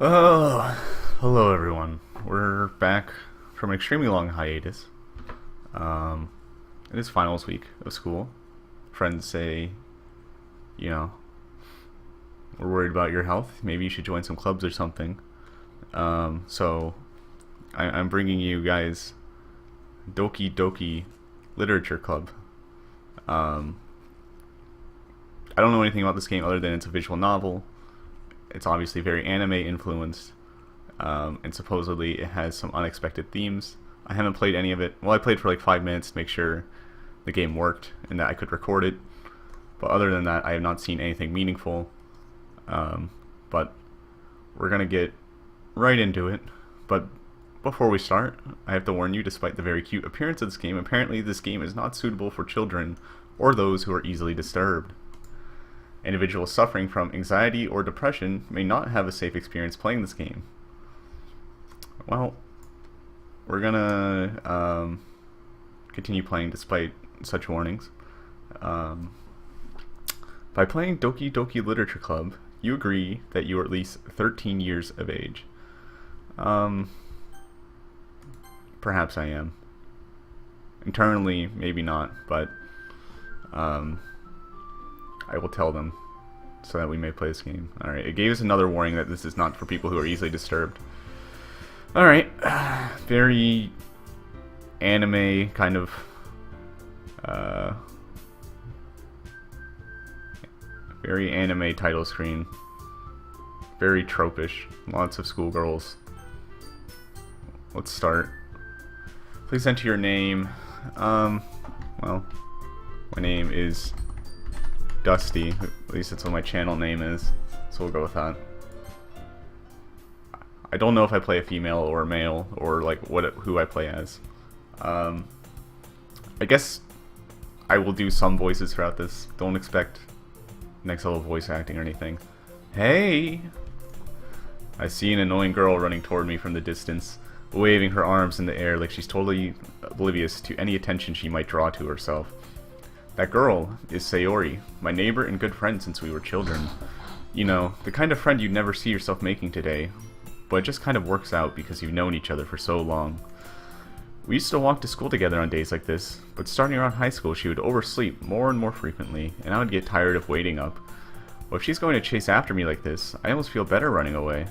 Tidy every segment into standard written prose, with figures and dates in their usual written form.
Oh, hello everyone. We're back from an extremely long hiatus. Um, it is finals week of school. Friends say, you know, we're worried about your health. Maybe you should join some clubs or something. I'm bringing you guys Doki Literature Club. I don't know anything about this game other than it's a visual novel. It's obviously very anime influenced, and supposedly it has some unexpected themes. I haven't played any of it. Well, I played for like 5 minutes to make sure the game worked and that I could record it. But other than that, I have not seen anything meaningful. But we're going to get right into it. But before we start, I have to warn you, despite the very cute appearance of this game, apparently this game is not suitable for children or those who are easily disturbed. Individuals suffering from anxiety or depression may not have a safe experience playing this game. Well, we're gonna continue playing despite such warnings. By playing Doki Literature Club, you agree that you are at least 13 years of age. Perhaps I am. Internally, maybe not, but I will tell them so that we may play this game. Alright, it gave us another warning that this is not for people who are easily disturbed. Alright, very anime kind of very anime title screen. Very tropish. Lots of schoolgirls. Let's start. Please enter your name. Well, my name is Dusty. At least that's what my channel name is, so we'll go with that. I don't know if I play a female or a male or like who I play as. I guess I will do some voices throughout this. Don't expect next level voice acting or anything. Hey! I see an annoying girl running toward me from the distance, waving her arms in the air like she's totally oblivious to any attention she might draw to herself. That girl is Sayori, my neighbor and good friend since we were children. You know, the kind of friend you'd never see yourself making today, but it just kind of works out because you've known each other for so long. We used to walk to school together on days like this, but starting around high school she would oversleep more and more frequently, and I would get tired of waiting up. Well, if she's going to chase after me like this, I almost feel better running away.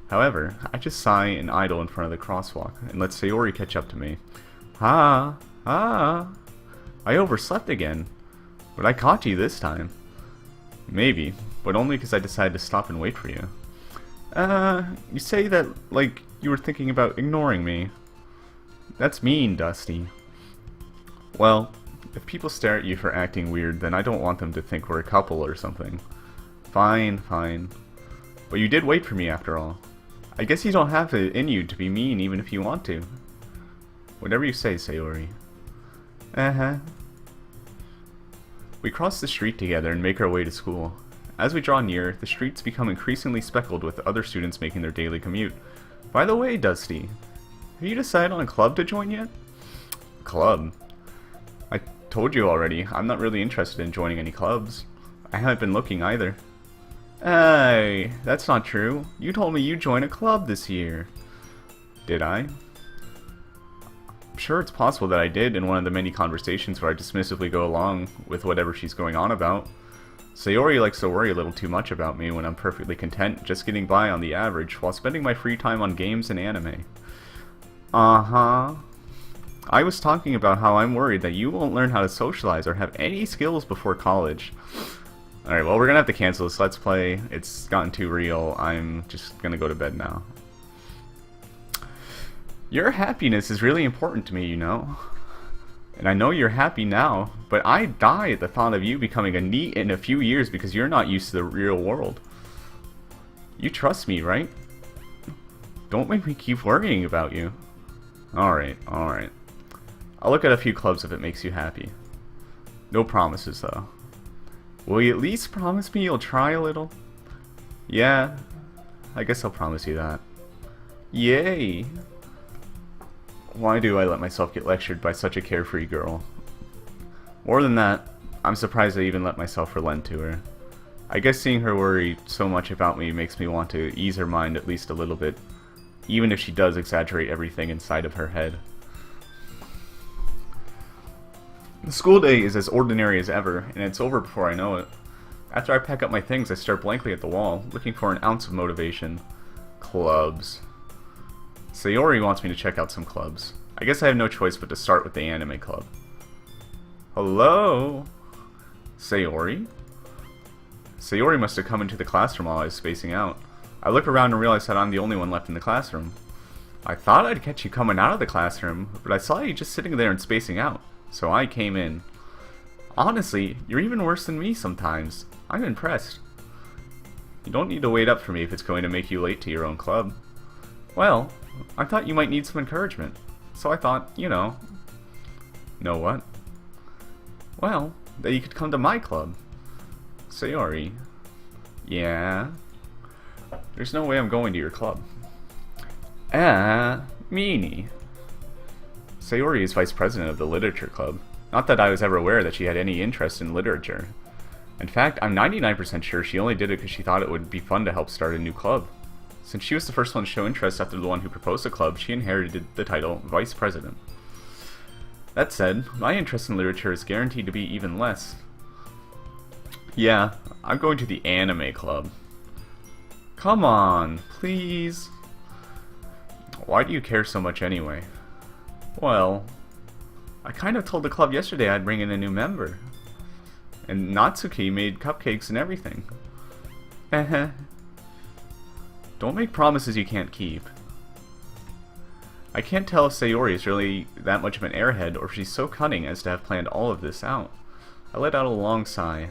However, I just sigh and idle in front of the crosswalk, and let Sayori catch up to me. I overslept again, but I caught you this time. Maybe, but only because I decided to stop and wait for you. You say that like you were thinking about ignoring me. That's mean, Dusty. Well, if people stare at you for acting weird, then I don't want them to think we're a couple or something. Fine. But you did wait for me after all. I guess you don't have it in you to be mean even if you want to. Whatever you say, Sayori. We cross the street together and make our way to school. As we draw near, the streets become increasingly speckled with other students making their daily commute. By the way, Dusty, have you decided on a club to join yet? Club? I told you already, I'm not really interested in joining any clubs. I haven't been looking either. Hey, that's not true. You told me you'd join a club this year. Did I? Sure, it's possible that I did in one of the many conversations where I dismissively go along with whatever she's going on about. Sayori likes to worry a little too much about me when I'm perfectly content just getting by on the average while spending my free time on games and anime. I was talking about how I'm worried that you won't learn how to socialize or have any skills before college. Alright, well, we're gonna have to cancel this Let's Play. It's gotten too real. I'm just gonna go to bed now. Your happiness is really important to me, you know. And I know you're happy now, but I die at the thought of you becoming a NEET in a few years because you're not used to the real world. You trust me, right? Don't make me keep worrying about you. Alright. I'll look at a few clubs if it makes you happy. No promises, though. Will you at least promise me you'll try a little? Yeah, I guess I'll promise you that. Yay! Why do I let myself get lectured by such a carefree girl? More than that, I'm surprised I even let myself relent to her. I guess seeing her worry so much about me makes me want to ease her mind at least a little bit, even if she does exaggerate everything inside of her head. The school day is as ordinary as ever, and it's over before I know it. After I pack up my things, I stare blankly at the wall, looking for an ounce of motivation. Clubs. Sayori wants me to check out some clubs. I guess I have no choice but to start with the anime club. Hello? Sayori? Sayori must have come into the classroom while I was spacing out. I look around and realize that I'm the only one left in the classroom. I thought I'd catch you coming out of the classroom, but I saw you just sitting there and spacing out, so I came in. Honestly, you're even worse than me sometimes. I'm impressed. You don't need to wait up for me if it's going to make you late to your own club. Well, I thought you might need some encouragement, so I thought, you know. Know what? Well, that you could come to my club. Sayori. Yeah? There's no way I'm going to your club. Meanie. Sayori is vice president of the literature club. Not that I was ever aware that she had any interest in literature. In fact, I'm 99% sure she only did it because she thought it would be fun to help start a new club. Since she was the first one to show interest after the one who proposed the club, she inherited the title Vice President. That said, my interest in literature is guaranteed to be even less. Yeah, I'm going to the anime club. Come on, please. Why do you care so much anyway? Well, I kind of told the club yesterday I'd bring in a new member. And Natsuki made cupcakes and everything. Don't make promises you can't keep. I can't tell if Sayori is really that much of an airhead or if she's so cunning as to have planned all of this out. I let out a long sigh.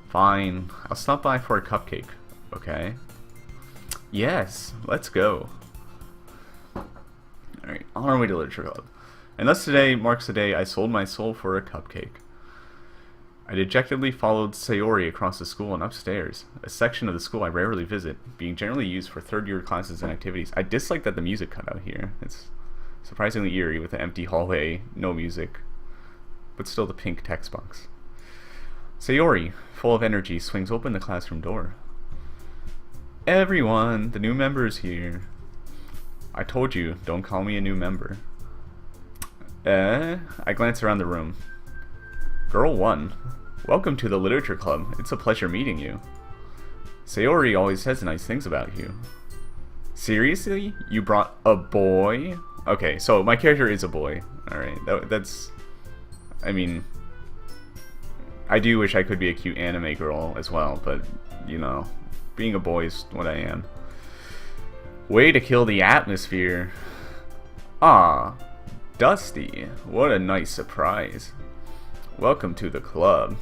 Fine, I'll stop by for a cupcake, okay? Yes, let's go. Alright, on our way to Literature Club. And thus today marks the day I sold my soul for a cupcake. I dejectedly followed Sayori across the school and upstairs, a section of the school I rarely visit, being generally used for third-year classes and activities. I dislike that the music cut out here. It's surprisingly eerie with the empty hallway, no music, but still the pink text box. Sayori, full of energy, swings open the classroom door. Everyone, the new member is here. I told you, don't call me a new member. I glance around the room. Girl 1, welcome to the Literature Club. It's a pleasure meeting you. Sayori always says nice things about you. Seriously? You brought a boy? Okay, so my character is a boy. Alright, that's... I mean... I do wish I could be a cute anime girl as well, but, you know, being a boy is what I am. Way to kill the atmosphere. Ah, Dusty. What a nice surprise. Welcome to the club.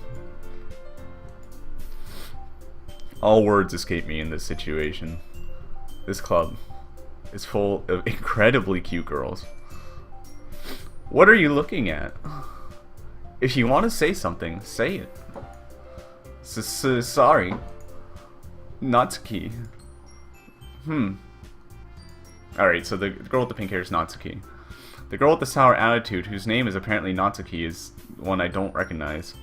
All words escape me in this situation. This club is full of incredibly cute girls. What are you looking at? If you want to say something, say it. Sorry. Natsuki. Alright, so the girl with the pink hair is Natsuki. The girl with the sour attitude, whose name is apparently Natsuki, is one I don't recognize.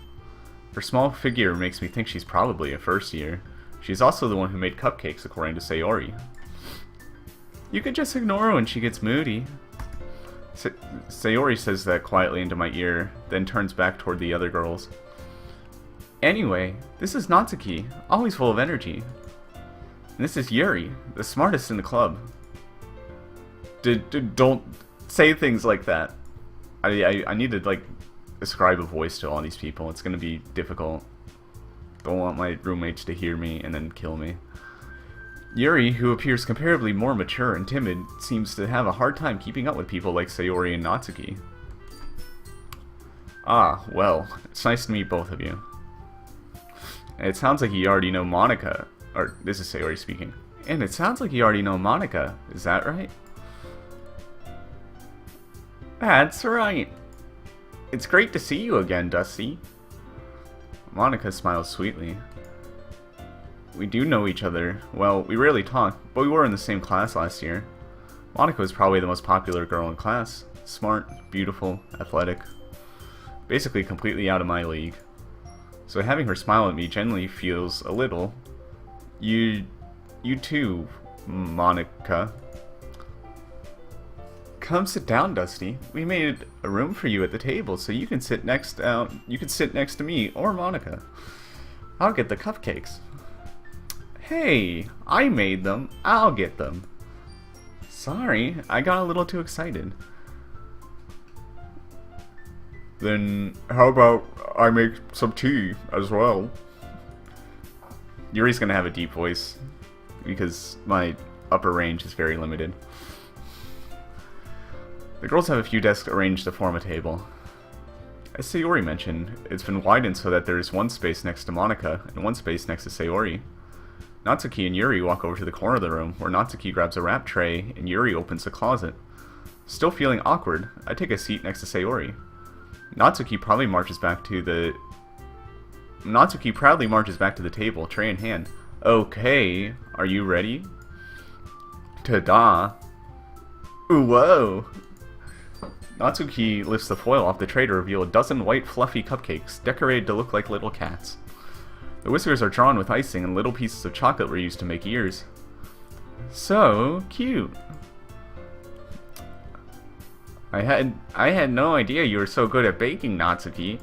Her small figure makes me think she's probably a first year. She's also the one who made cupcakes, according to Sayori. You could just ignore her when she gets moody. Sayori says that quietly into my ear, then turns back toward the other girls. Anyway, this is Natsuki, always full of energy. And this is Yuri, the smartest in the club. Don't say things like that. I need to, like, ascribe a voice to all these people. It's gonna be difficult. Don't want my roommates to hear me and then kill me. Yuri, who appears comparably more mature and timid, seems to have a hard time keeping up with people like Sayori and Natsuki. Ah, well, it's nice to meet both of you. It sounds like you already know Monica. Or, this is Sayori speaking. And it sounds like you already know Monica. Is that right? That's right. It's great to see you again, Dusty. Monica smiles sweetly. We do know each other. Well, we rarely talk, but we were in the same class last year. Monica was probably the most popular girl in class. Smart, beautiful, athletic. Basically completely out of my league. so having her smile at me generally feels a little. You too, Monica. Come sit down, Dusty. We made a room for you at the table, so you can sit next to me or Monica. I'll get the cupcakes. Hey, I made them. I'll get them. Sorry, I got a little too excited. Then how about I make some tea as well? Yuri's gonna have a deep voice because my upper range is very limited. The girls have a few desks arranged to form a table. As Sayori mentioned, it's been widened so that there's one space next to Monica and one space next to Sayori. Natsuki and Yuri walk over to the corner of the room where Natsuki grabs a wrap tray and Yuri opens the closet. Still feeling awkward, I take a seat next to Sayori. Natsuki proudly marches back to the table, tray in hand. Okay, are you ready? Ta-da! Ooh, whoa! Natsuki lifts the foil off the tray to reveal a dozen white fluffy cupcakes, decorated to look like little cats. The whiskers are drawn with icing and little pieces of chocolate were used to make ears. So cute! I had no idea you were so good at baking, Natsuki.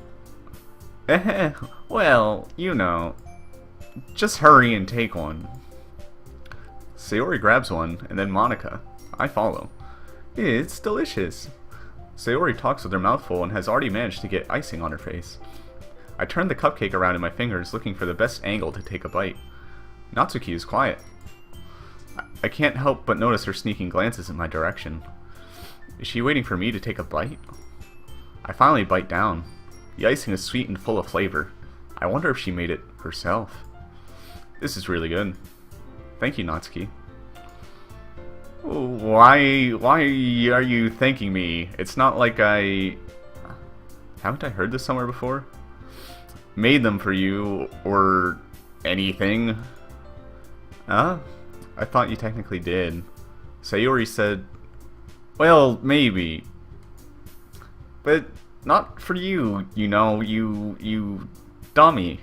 Well, you know. Just hurry and take one. Sayori grabs one, and then Monica. I follow. It's delicious. Sayori talks with her mouth full and has already managed to get icing on her face. I turn the cupcake around in my fingers, looking for the best angle to take a bite. Natsuki is quiet. I can't help but notice her sneaking glances in my direction. Is she waiting for me to take a bite? I finally bite down. The icing is sweet and full of flavor. I wonder if she made it herself. This is really good. Thank you, Natsuki. Why are you thanking me? It's not like I... Haven't I heard this somewhere before? Made them for you, or anything. Huh? I thought you technically did. Sayori said... Well, maybe. But not for you, you know, you dummy.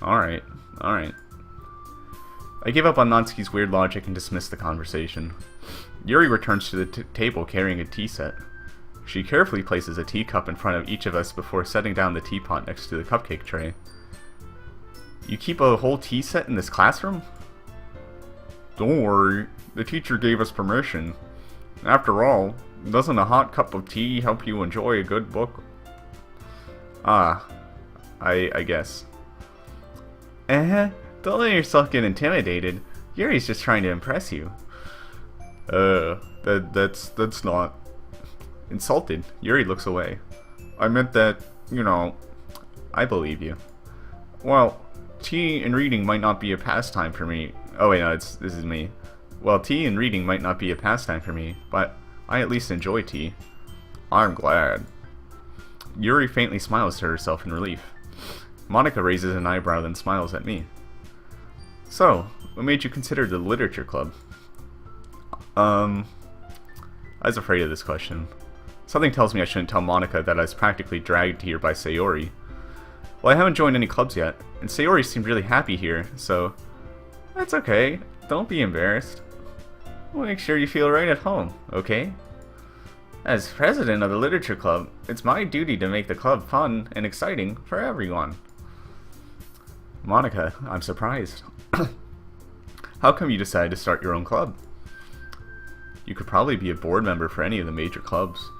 Alright. I give up on Natsuki's weird logic and dismiss the conversation. Yuri returns to the table carrying a tea set. She carefully places a teacup in front of each of us before setting down the teapot next to the cupcake tray. You keep a whole tea set in this classroom? Don't worry, the teacher gave us permission. After all, doesn't a hot cup of tea help you enjoy a good book? I guess. Don't let yourself get intimidated. Yuri's just trying to impress you. That's not... Insulted, Yuri looks away. I meant that, you know, I believe you. Well, tea and reading might not be a pastime for me. Oh wait, no, this is me. Well, tea and reading might not be a pastime for me, but I at least enjoy tea. I'm glad. Yuri faintly smiles to herself in relief. Monica raises an eyebrow then smiles at me. So, what made you consider the literature club? I was afraid of this question. Something tells me I shouldn't tell Monica that I was practically dragged here by Sayori. Well, I haven't joined any clubs yet, and Sayori seemed really happy here, so... That's okay. Don't be embarrassed. We'll make sure you feel right at home, okay? As president of the literature club, it's my duty to make the club fun and exciting for everyone. Monica, I'm surprised. How come you decided to start your own club? You could probably be a board member for any of the major clubs.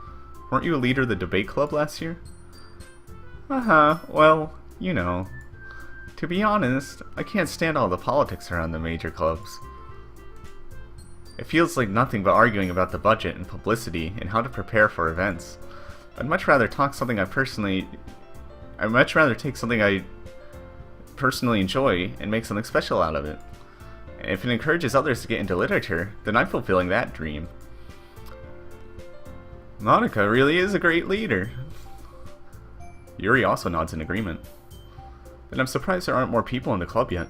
Weren't you a leader of the debate club last year? Well, you know. To be honest, I can't stand all the politics around the major clubs. It feels like nothing but arguing about the budget and publicity and how to prepare for events. I'd much rather take something I personally enjoy and make something special out of it. And if it encourages others to get into literature, then I'm fulfilling that dream. Monica really is a great leader. Yuri also nods in agreement. Then I'm surprised there aren't more people in the club yet.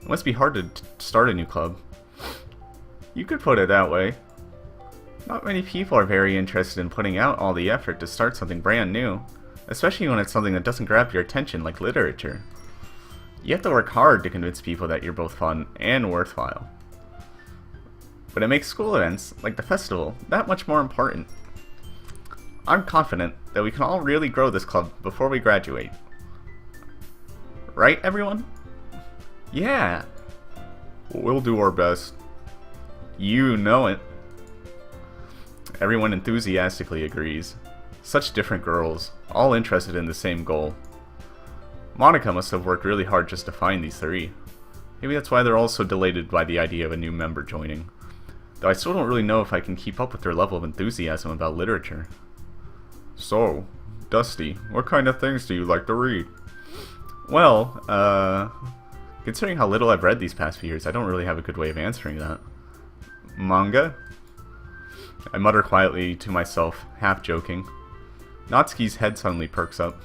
It must be hard to start a new club. You could put it that way. Not many people are very interested in putting out all the effort to start something brand new. especially when it's something that doesn't grab your attention like literature. You have to work hard to convince people that you're both fun and worthwhile. But it makes school events, like the festival, that much more important. I'm confident that we can all really grow this club before we graduate. Right, everyone? Yeah. We'll do our best. You know it. Everyone enthusiastically agrees. Such different girls, all interested in the same goal. Monica must have worked really hard just to find these three. Maybe that's why they're all so delighted by the idea of a new member joining. Though I still don't really know if I can keep up with their level of enthusiasm about literature. So, Dusty, what kind of things do you like to read? Well, considering how little I've read these past few years, I don't really have a good way of answering that. Manga? I mutter quietly to myself, half joking. Natsuki's head suddenly perks up.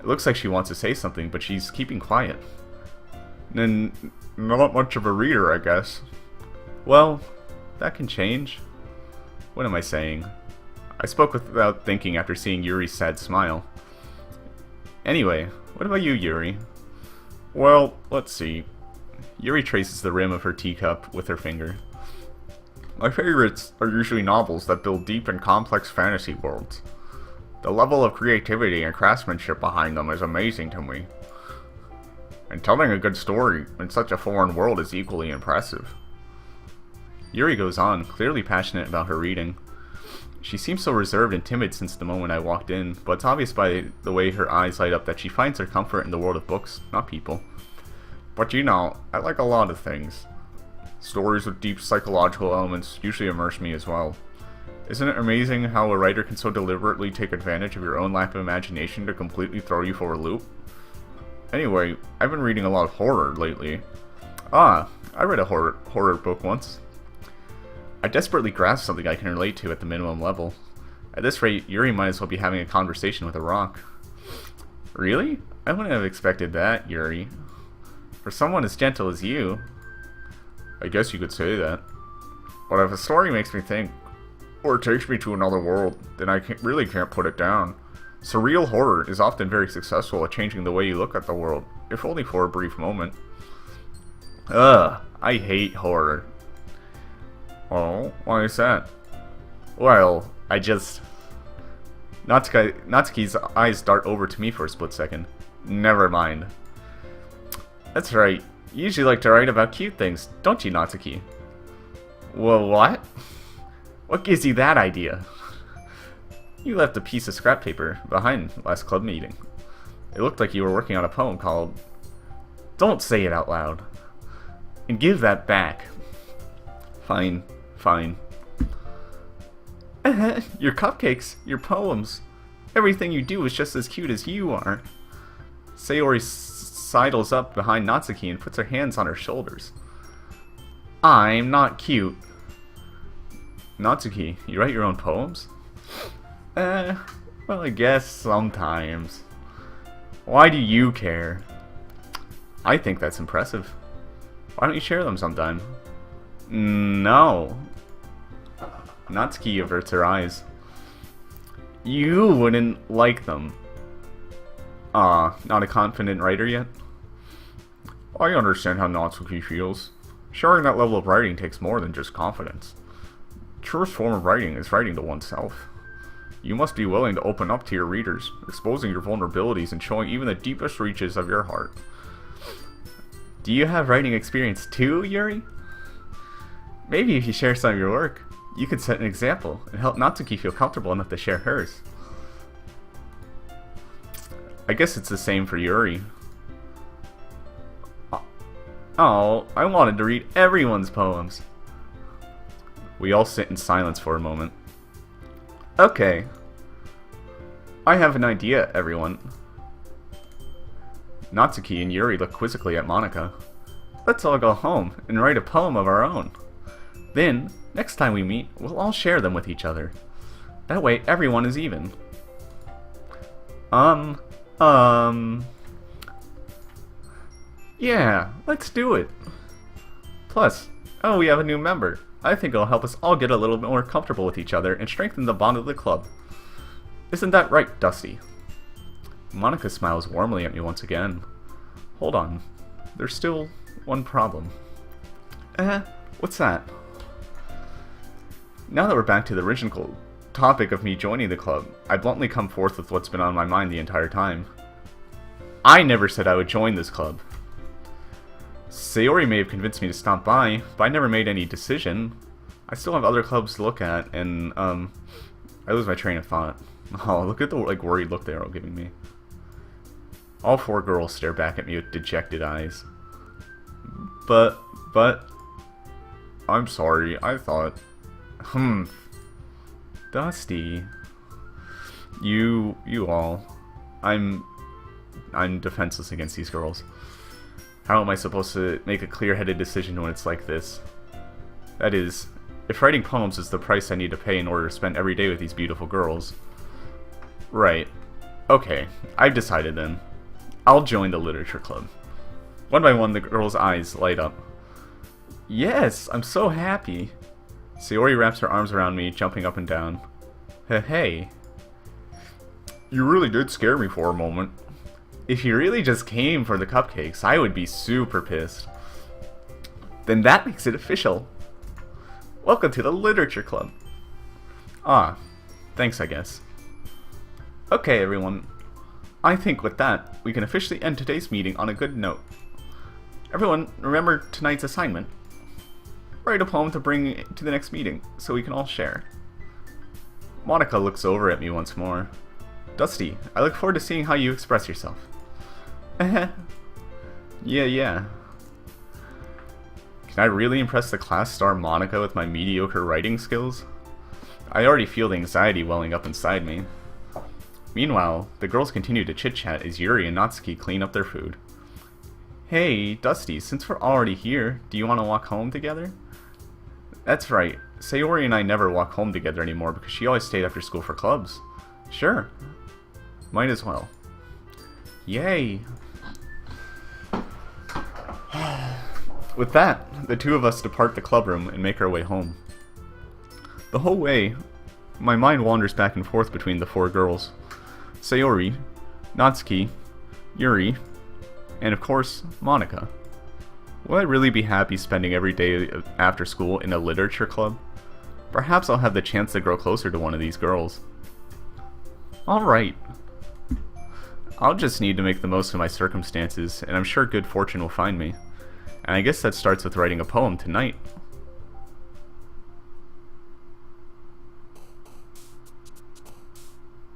It looks like she wants to say something, but she's keeping quiet. Then, not much of a reader, I guess. Well, that can change. What am I saying? I spoke without thinking after seeing Yuri's sad smile. Anyway, what about you, Yuri? Well, let's see. Yuri traces the rim of her teacup with her finger. My favorites are usually novels that build deep and complex fantasy worlds. The level of creativity and craftsmanship behind them is amazing to me. And telling a good story in such a foreign world is equally impressive. Yuri goes on, clearly passionate about her reading. She seems so reserved and timid since the moment I walked in, but it's obvious by the way her eyes light up that she finds her comfort in the world of books, not people. But you know, I like a lot of things. Stories with deep psychological elements usually immerse me as well. Isn't it amazing how a writer can so deliberately take advantage of your own lack of imagination to completely throw you for a loop? Anyway, I've been reading a lot of horror lately. I read a horror book once. I desperately grasp something I can relate to at the minimum level. At this rate, Yuri might as well be having a conversation with a rock. Really? I wouldn't have expected that, Yuri. For someone as gentle as you. I guess you could say that. But if a story makes me think, or takes me to another world, then I really can't put it down. Surreal horror is often very successful at changing the way you look at the world, if only for a brief moment. Ugh, I hate horror. Oh, why is that? Well, Natsuki's eyes dart over to me for a split second. Never mind. That's right, you usually like to write about cute things, don't you, Natsuki? Well, what? What gives you that idea? You left a piece of scrap paper behind last club meeting. It looked like you were working on a poem called... Don't say it out loud. And give that back. Fine. Your cupcakes, your poems. Everything you do is just as cute as you are. Sayori sidles up behind Natsuki and puts her hands on her shoulders. I'm not cute. Natsuki, you write your own poems? Well, I guess sometimes. Why do you care? I think that's impressive. Why don't you share them sometime? No. Natsuki averts her eyes. You wouldn't like them. Not a confident writer yet? I understand how Natsuki feels. Sharing that level of writing takes more than just confidence. The truest form of writing is writing to oneself. You must be willing to open up to your readers, exposing your vulnerabilities and showing even the deepest reaches of your heart. Do you have writing experience too, Yuri? Maybe if you share some of your work, you could set an example and help Natsuki feel comfortable enough to share hers. I guess it's the same for Yuri. Oh, I wanted to read everyone's poems. We all sit in silence for a moment. Okay. I have an idea, everyone. Natsuki and Yuri look quizzically at Monica. Let's all go home and write a poem of our own. Then, next time we meet, we'll all share them with each other. That way, everyone is even. Yeah, let's do it. Plus, we have a new member. I think it'll help us all get a little bit more comfortable with each other and strengthen the bond of the club. Isn't that right, Dusty? Monica smiles warmly at me once again. Hold on. There's still one problem. What's that? Now that we're back to the original topic of me joining the club, I bluntly come forth with what's been on my mind the entire time. I never said I would join this club. Sayori may have convinced me to stop by, but I never made any decision. I still have other clubs to look at, and, I lose my train of thought. Oh, look at the, worried look they're all giving me. All 4 girls stare back at me with dejected eyes. But, I'm sorry, I thought... Dusty. You all. I'm defenseless against these girls. How am I supposed to make a clear-headed decision when it's like this? That is, if writing poems is the price I need to pay in order to spend every day with these beautiful girls. Right. Okay, I've decided then. I'll join the literature club. One by one, the girls' eyes light up. Yes, I'm so happy. Sayori wraps her arms around me, jumping up and down. Hey. You really did scare me for a moment. If you really just came for the cupcakes, I would be super pissed. Then that makes it official. Welcome to the literature club. Ah, thanks I guess. Okay everyone. I think with that, we can officially end today's meeting on a good note. Everyone, remember tonight's assignment. Write a poem to bring to the next meeting, so we can all share. Monica looks over at me once more. Dusty, I look forward to seeing how you express yourself. Yeah. Can I really impress the class star Monica with my mediocre writing skills? I already feel the anxiety welling up inside me. Meanwhile, the girls continue to chit-chat as Yuri and Natsuki clean up their food. Hey, Dusty, since we're already here, do you want to walk home together? That's right. Sayori and I never walk home together anymore because she always stayed after school for clubs. Sure. Might as well. Yay! With that, the two of us depart the clubroom and make our way home. The whole way, my mind wanders back and forth between the 4 girls. Sayori, Natsuki, Yuri, and of course, Monica. Will I really be happy spending every day after school in a literature club? Perhaps I'll have the chance to grow closer to one of these girls. Alright. I'll just need to make the most of my circumstances, and I'm sure good fortune will find me. And I guess that starts with writing a poem tonight.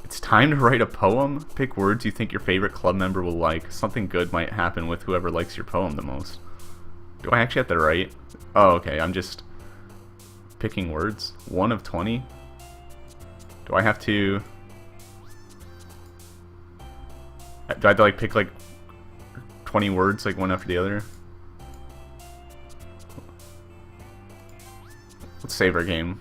It's time to write a poem? Pick words you think your favorite club member will like. Something good might happen with whoever likes your poem the most. Do I actually have to write? Oh, okay, I'm just picking words. 1 of 20? Do I have to... Do I have to, like, pick, like, 20 words, like, one after the other? Let's save our game.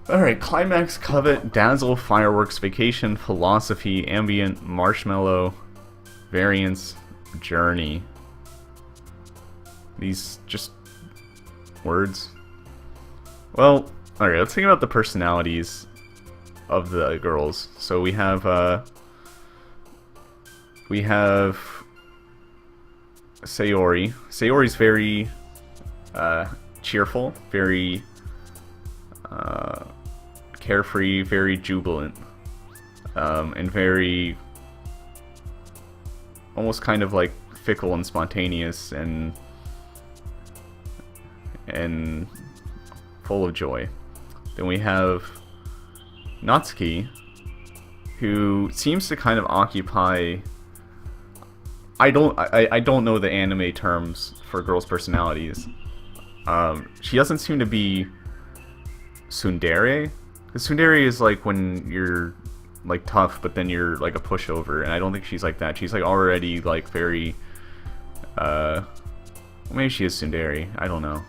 Alright, climax, covet, dazzle, fireworks, vacation, philosophy, ambient, marshmallow, variance, journey. These just words. Well, alright, let's think about the personalities of the girls. So we have Sayori. Sayori's very cheerful, very carefree, very jubilant, and very almost kind of like fickle and spontaneous and full of joy. Then we have Natsuki, who seems to kind of occupy... I don't know the anime terms for girls' personalities. She doesn't seem to be tsundere. Because tsundere is like when you're like tough, but then you're like a pushover, and I don't think she's like that. She's like already like very maybe she is tsundere, I don't know.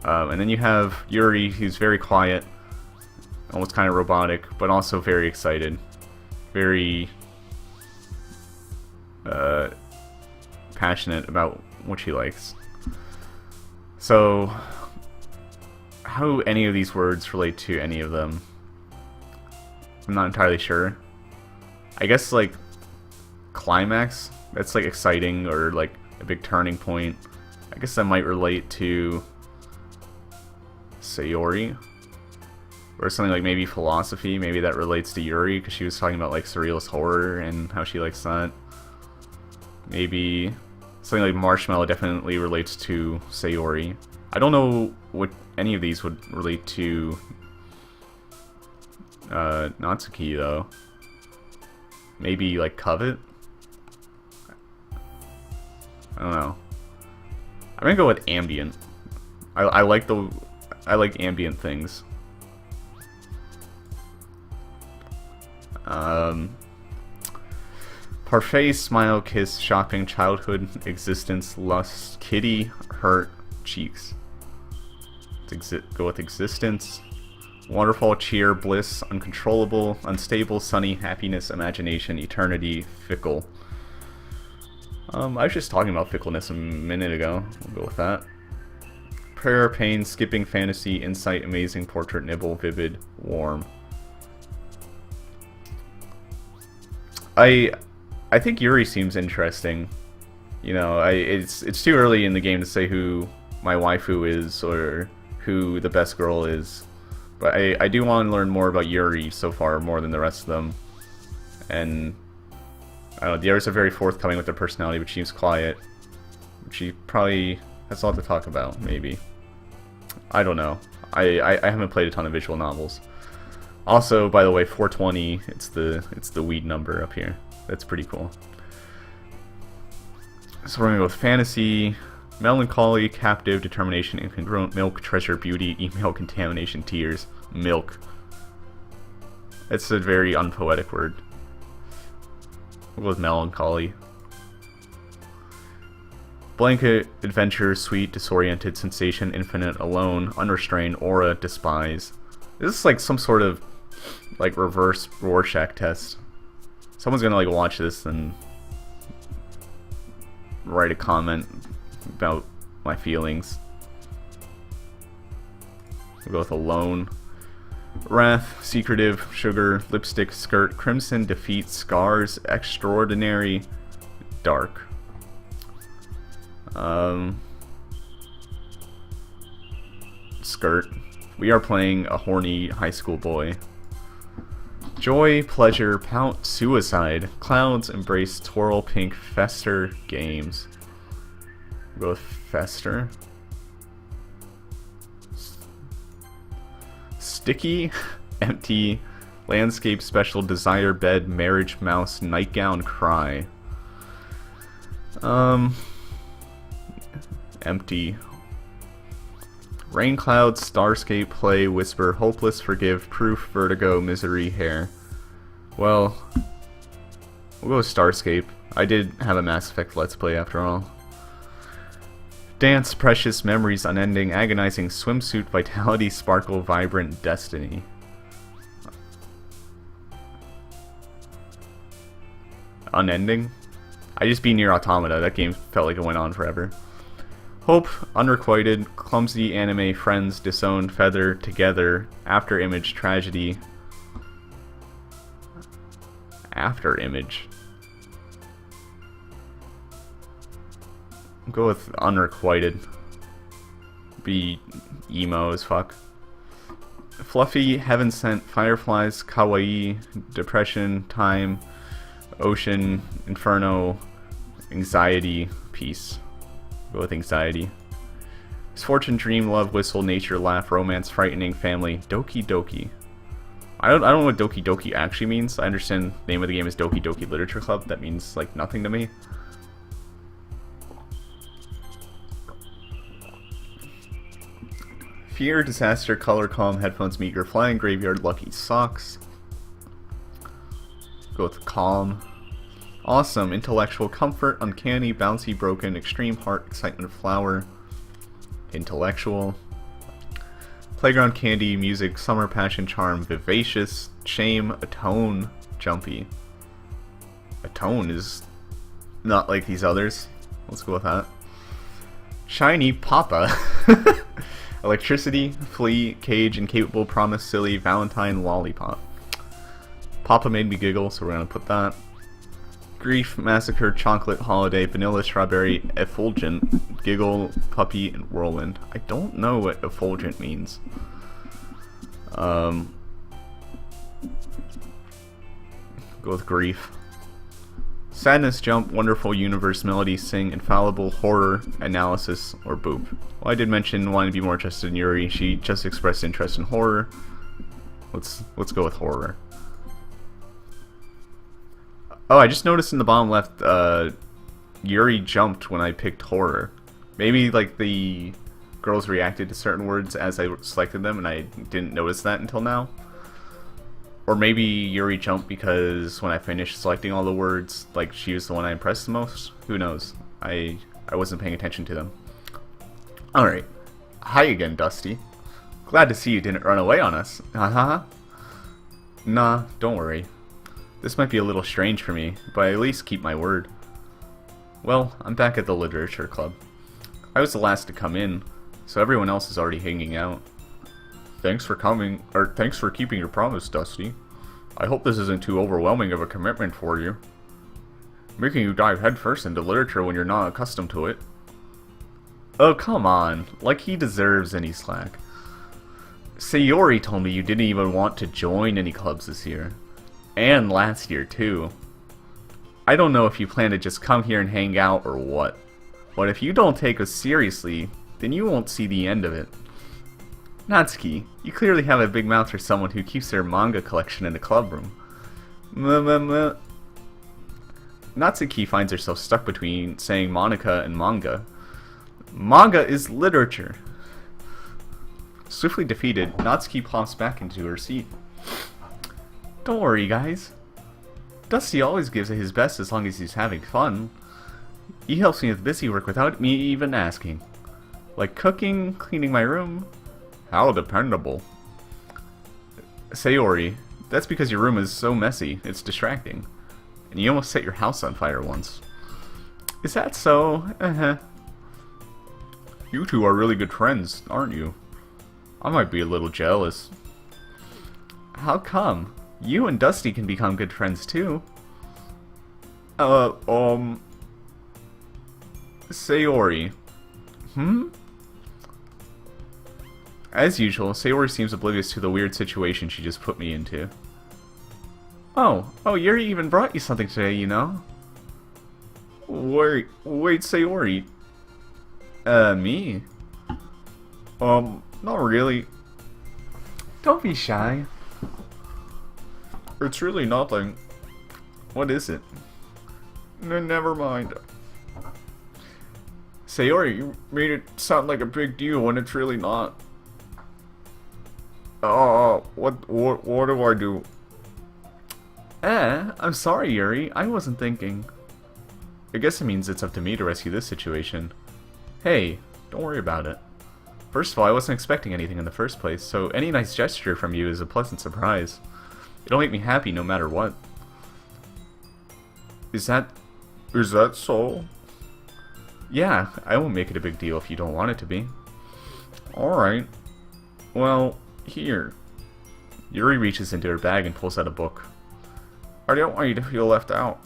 And then you have Yuri, who's very quiet, almost kind of robotic, but also very excited, very passionate about what she likes. So how any of these words relate to any of them. I'm not entirely sure. I guess like climax, that's like exciting or like a big turning point. I guess that might relate to Sayori. Or something like maybe philosophy, maybe that relates to Yuri because she was talking about like surrealist horror and how she likes that. Maybe something like marshmallow definitely relates to Sayori. I don't know what any of these would relate to Natsuki though. Maybe like covet? I don't know. I'm gonna go with ambient. I like ambient things. Parfait, smile, kiss, shopping, childhood, existence, lust, kitty, hurt, cheeks. Go with existence. Waterfall, cheer, bliss, uncontrollable, unstable, sunny, happiness, imagination, eternity, fickle. I was just talking about fickleness a minute ago. We'll go with that. Prayer, pain, skipping, fantasy, insight, amazing, portrait, nibble, vivid, warm. I think Yuri seems interesting. You know, it's too early in the game to say who my waifu is or who the best girl is. But I do want to learn more about Yuri so far, more than the rest of them. And I don't know, the others are very forthcoming with their personality, but she's quiet. She probably has a lot to talk about, maybe. I don't know. I haven't played a ton of visual novels. Also, by the way, 420, it's the weed number up here. That's pretty cool. So we're gonna go with fantasy, melancholy, captive, determination, incongruent, milk, treasure, beauty, email, contamination, tears, milk. It's a very unpoetic word. We'll go with melancholy. Blanket, adventure, sweet, disoriented, sensation, infinite, alone, unrestrained, aura, despise. This is like some sort of like reverse Rorschach test. Someone's gonna like watch this and write a comment about my feelings. We'll go with alone. Wrath, secretive, sugar, lipstick, skirt, crimson, defeat, scars, extraordinary, dark. Skirt. We are playing a horny high school boy. Joy, pleasure, pout, suicide, clouds, embrace, twirl, pink, fester, games. We'll go with fester. Sticky, empty, landscape, special, desire, bed, marriage, mouse, nightgown, cry. Empty. Rain clouds, starscape, play, whisper, hopeless, forgive, proof, vertigo, misery, hair. Well, we'll go with starscape. I did have a Mass Effect Let's Play after all. Dance, precious, memories, unending, agonizing, swimsuit, vitality, sparkle, vibrant, destiny. Unending? I just beat Nier Automata. That game felt like it went on forever. Hope, unrequited, clumsy, anime, friends, disowned, feather, together, after image, tragedy, after image. I'll go with unrequited. Be emo as fuck. Fluffy, heaven sent, fireflies, kawaii, depression, time, ocean, inferno, anxiety, peace. Go with anxiety. Misfortune, dream, love, whistle, nature, laugh, romance, frightening, family, Doki Doki. I don't know what Doki Doki actually means. I understand the name of the game is Doki Doki Literature Club. That means like nothing to me. Fear, disaster, color, calm, headphones, meager, flying, graveyard, lucky, socks. Go with calm. Awesome, intellectual, comfort, uncanny, bouncy, broken, extreme, heart, excitement, flower, intellectual. Playground, candy, music, summer, passion, charm, vivacious, shame, atone, jumpy. Atone is not like these others. Let's go with that. Shiny, papa. Electricity, flea, cage, incapable, promise, silly, valentine, lollipop. Papa made me giggle, so we're gonna put that. Grief, massacre, chocolate, holiday, vanilla, strawberry, effulgent, giggle, puppy, and whirlwind. I don't know what effulgent means. Go with grief. Sadness, jump, wonderful, universe, melody, sing, infallible, horror, analysis, or boop. Well, I did mention wanting to be more interested in Yuri. She just expressed interest in horror. Let's go with horror. Oh, I just noticed in the bottom left, Yuri jumped when I picked horror. Maybe, like, the girls reacted to certain words as I selected them, and I didn't notice that until now. Or maybe Yuri jumped because when I finished selecting all the words, like, she was the one I impressed the most. Who knows? I wasn't paying attention to them. Alright. Hi again, Dusty. Glad to see you didn't run away on us. Haha. Nah, don't worry. This might be a little strange for me, but I at least keep my word. Well, I'm back at the literature club. I was the last to come in, so everyone else is already hanging out. Thanks for keeping your promise, Dusty. I hope this isn't too overwhelming of a commitment for you. Making you dive headfirst into literature when you're not accustomed to it. Oh, come on. Like he deserves any slack. Sayori told me you didn't even want to join any clubs this year. And last year, too. I don't know if you plan to just come here and hang out or what. But if you don't take us seriously, then you won't see the end of it. Natsuki, you clearly have a big mouth for someone who keeps their manga collection in the club room. Natsuki finds herself stuck between saying Monica and manga. Manga is literature. Swiftly defeated, Natsuki plops back into her seat. Don't worry, guys. Dusty always gives it his best as long as he's having fun. He helps me with busy work without me even asking. Like cooking, cleaning my room. How dependable. Sayori, that's because your room is so messy, it's distracting. And you almost set your house on fire once. Is that so? You two are really good friends, aren't you? I might be a little jealous. How come? You and Dusty can become good friends too. Sayori. As usual, Sayori seems oblivious to the weird situation she just put me into. Oh, Yuri even brought you something today, you know? Wait, Sayori. Me? Not really. Don't be shy. It's really nothing. What is it? Never mind. Sayori, you made it sound like a big deal when it's really not. What do I do? I'm sorry, Yuri. I wasn't thinking. I guess it means it's up to me to rescue this situation. Hey, don't worry about it. First of all, I wasn't expecting anything in the first place, so any nice gesture from you is a pleasant surprise. It'll make me happy no matter what. Is that so? Yeah, I won't make it a big deal if you don't want it to be. Alright. Well, here. Yuri reaches into her bag and pulls out a book. I don't want you to feel left out,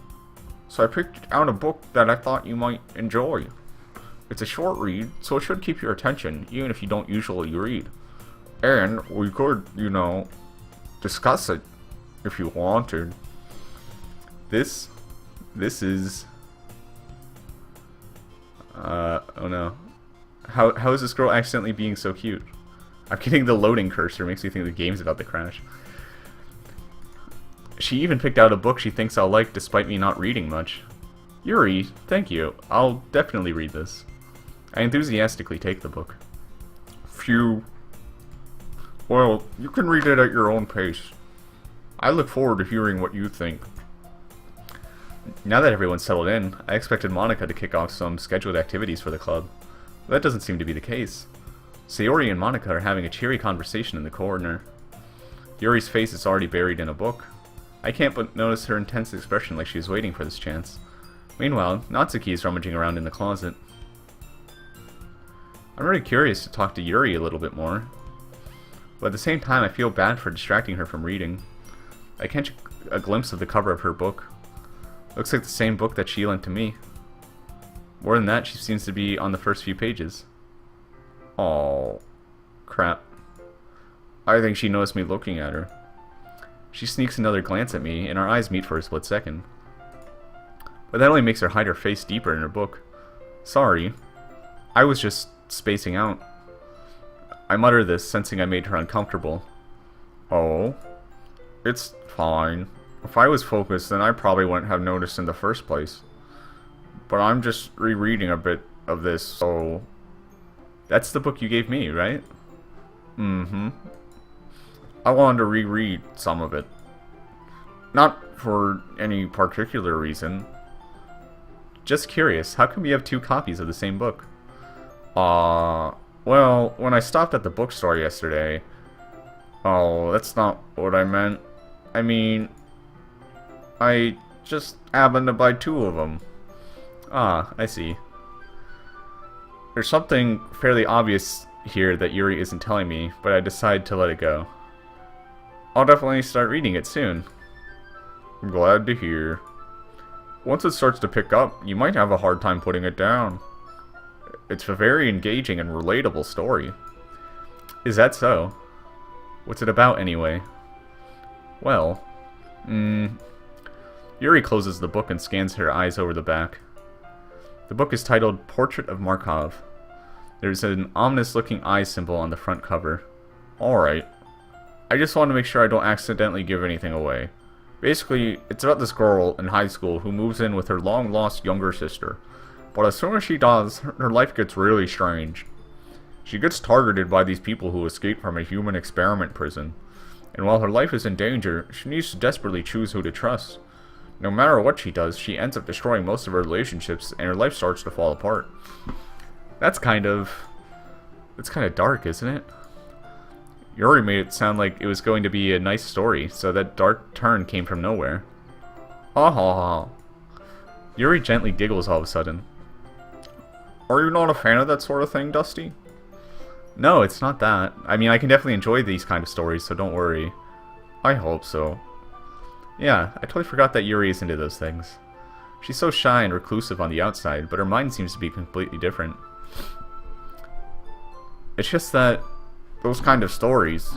so I picked out a book that I thought you might enjoy. It's a short read, so it should keep your attention, even if you don't usually read. And we could, you know, discuss it if you wanted. This is... oh no. How is this girl accidentally being so cute? I'm getting the loading cursor, makes me think the game's about to crash. She even picked out a book she thinks I'll like despite me not reading much. Yuri, thank you. I'll definitely read this. I enthusiastically take the book. Phew. Well, you can read it at your own pace. I look forward to hearing what you think. Now that everyone's settled in, I expected Monica to kick off some scheduled activities for the club. But that doesn't seem to be the case. Sayori and Monica are having a cheery conversation in the corner. Yuri's face is already buried in a book. I can't but notice her intense expression like she's waiting for this chance. Meanwhile, Natsuki is rummaging around in the closet. I'm really curious to talk to Yuri a little bit more. But at the same time, I feel bad for distracting her from reading. I catch a glimpse of the cover of her book. Looks like the same book that she lent to me. More than that, she seems to be on the first few pages. Oh, crap. I think she noticed me looking at her. She sneaks another glance at me, and our eyes meet for a split second. But that only makes her hide her face deeper in her book. Sorry. I was just spacing out. I mutter this, sensing I made her uncomfortable. Oh? It's fine. If I was focused, then I probably wouldn't have noticed in the first place. But I'm just rereading a bit of this, so... That's the book you gave me, right? Mm-hmm. I wanted to reread some of it. Not for any particular reason. Just curious, how come you have 2 copies of the same book? Well, when I stopped at the bookstore yesterday... Oh, that's not what I meant. I mean... I just happened to buy 2 of them. Ah, I see. There's something fairly obvious here that Yuri isn't telling me, but I decide to let it go. I'll definitely start reading it soon. I'm glad to hear. Once it starts to pick up, you might have a hard time putting it down. It's a very engaging and relatable story. Is that so? What's it about, anyway? Well, Yuri closes the book and scans her eyes over the back. The book is titled Portrait of Markov. There's an ominous-looking eye symbol on the front cover. Alright. I just want to make sure I don't accidentally give anything away. Basically, it's about this girl in high school who moves in with her long-lost younger sister. But as soon as she does, her life gets really strange. She gets targeted by these people who escaped from a human experiment prison. And while her life is in danger, she needs to desperately choose who to trust. No matter what she does, she ends up destroying most of her relationships, and her life starts to fall apart. That's kind of dark, isn't it? Yuri made it sound like it was going to be a nice story, so that dark turn came from nowhere. Ha ha ha. Yuri gently giggles all of a sudden. Are you not a fan of that sort of thing, Dusty? No, it's not that. I mean, I can definitely enjoy these kind of stories, so don't worry. I hope so. Yeah, I totally forgot that Yuri is into those things. She's so shy and reclusive on the outside, but her mind seems to be completely different. It's just that those kind of stories,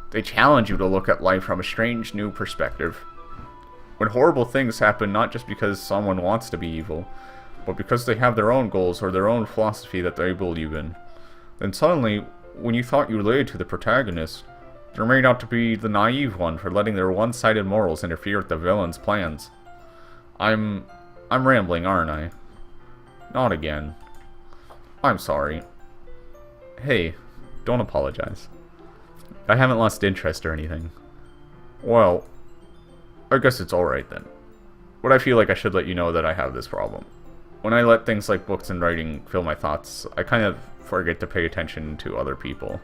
they challenge you to look at life from a strange new perspective. When horrible things happen not just because someone wants to be evil, but because they have their own goals or their own philosophy that they believe in. Then suddenly, when you thought you related to the protagonist, they're made out to be the naive one for letting their one-sided morals interfere with the villain's plans. I'm rambling, aren't I? Not again. I'm sorry. Hey, don't apologize. I haven't lost interest or anything. Well, I guess it's alright then. But I feel like I should let you know that I have this problem. When I let things like books and writing fill my thoughts, I kind of forget to pay attention to other people.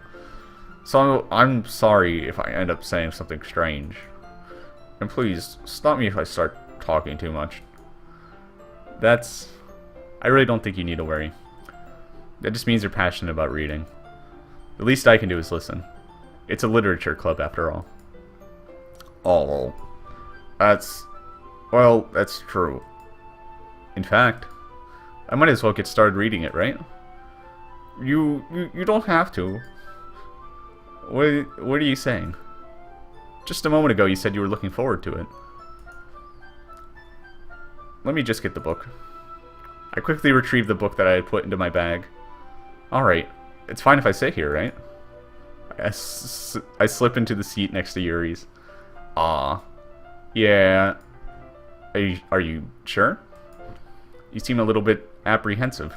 So I'm sorry if I end up saying something strange. And please, stop me if I start talking too much. I really don't think you need to worry. That just means you're passionate about reading. The least I can do is listen. It's a literature club after all. Oh, that's true. In fact, I might as well get started reading it, right? You don't have to. What are you saying? Just a moment ago you said you were looking forward to it. Let me just get the book. I quickly retrieved the book that I had put into my bag. Alright, it's fine if I sit here, right? I slip into the seat next to Yuri's. Yeah. Are you sure? You seem a little bit apprehensive.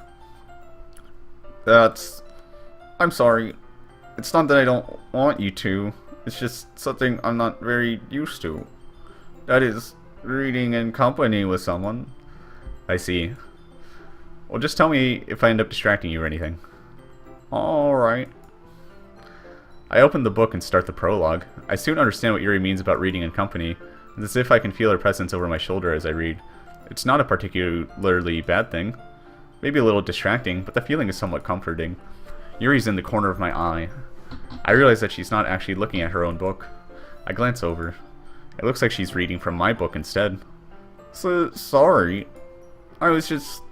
I'm sorry. It's not that I don't want you to. It's just something I'm not very used to. That is, reading in company with someone. I see. Well, just tell me if I end up distracting you or anything. Alright. I open the book and start the prologue. I soon understand what Yuri means about reading in company. It's as if I can feel her presence over my shoulder as I read. It's not a particularly bad thing. Maybe a little distracting, but the feeling is somewhat comforting. Yuri's in the corner of my eye. I realize that she's not actually looking at her own book. I glance over. It looks like she's reading from my book instead. So, sorry. I was just...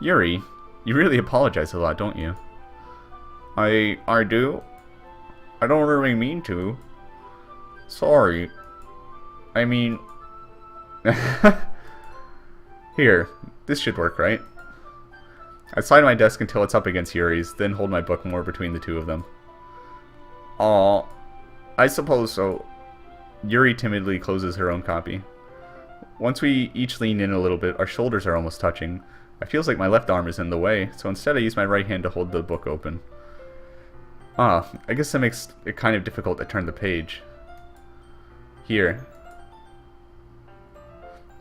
Yuri, you really apologize a lot, don't you? I do? I don't really mean to. Sorry. I mean... Here, this should work, right? I slide my desk until it's up against Yuri's, then hold my book more between the two of them. Aw, I suppose so. Yuri timidly closes her own copy. Once we each lean in a little bit, our shoulders are almost touching. It feels like my left arm is in the way, so instead I use my right hand to hold the book open. I guess that makes it kind of difficult to turn the page. Here.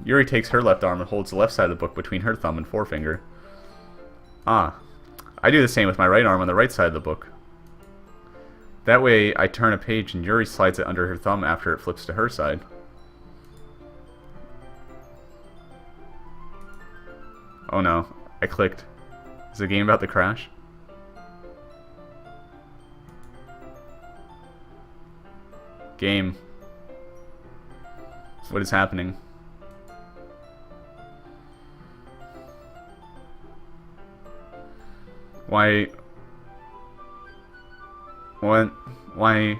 Yuri takes her left arm and holds the left side of the book between her thumb and forefinger. I do the same with my right arm on the right side of the book. That way, I turn a page and Yuri slides it under her thumb after it flips to her side. Oh no, I clicked. Is the game about to crash? Game. What is happening? Why? What? Why?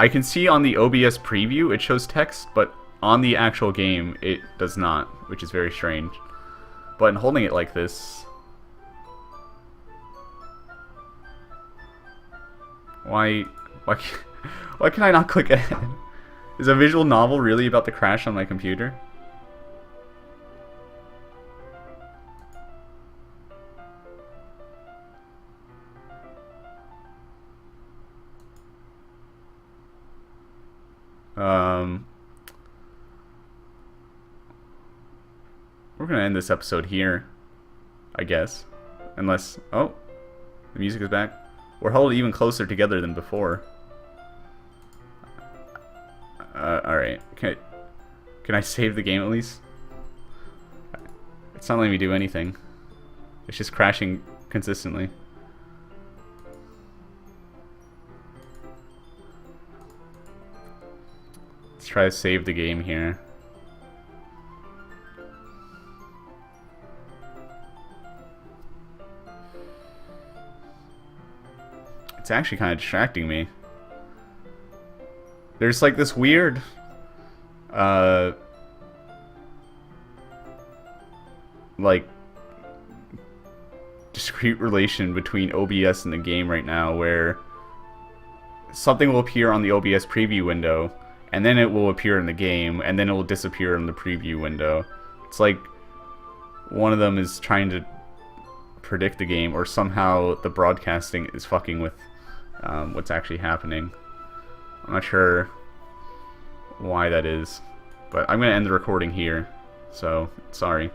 I can see on the OBS preview it shows text, but on the actual game it does not, which is very strange. But in holding it like this... Why can I not click ahead? Is a visual novel really about to crash on my computer? We're gonna end this episode here, I guess. Unless... Oh! The music is back. We're held even closer together than before. Alright. Can I save the game at least? It's not letting me do anything. It's just crashing consistently. Let's try to save the game here. It's actually kind of distracting me. There's like this weird like discrete relation between OBS and the game right now, where something will appear on the OBS preview window and then it will appear in the game and then it will disappear in the preview window. It's like one of them is trying to predict the game, or somehow the broadcasting is fucking with what's actually happening. I'm not sure why that is, but I'm going to end the recording here, so sorry.